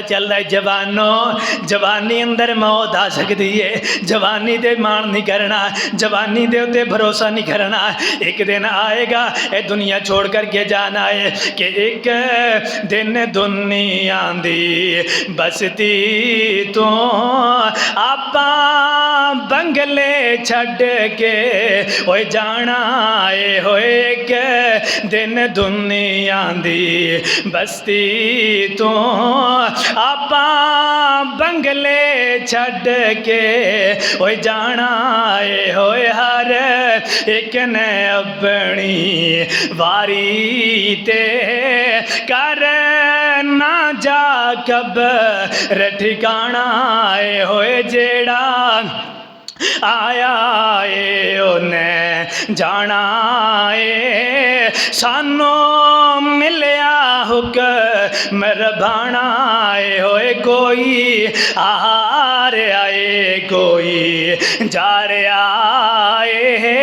चल रहा है जवानों, जवानी अंदर मौत आ सकती है। जवानी दे मान नहीं करना, जवानी दे उत्ते भरोसा नहीं करना। एक दिन आएगा ये दुनिया छोड़ करके जाना है कि एक दिन दुनिया दी बसती तो आपा बंगले छड़ के होए जाना है। होए एक दिन दुनिया दी बसती तो आपा बंगले छड़ के होए जाना है। होए हर एक ने अपनी वारी ते कर ना जा कब्र ठिकाना है। होए जेड़ा आया है उन्हें जाना है। सानू मिलिया हुक्म रबाना है। होए कोई आ रहा है कोई जा रहा है।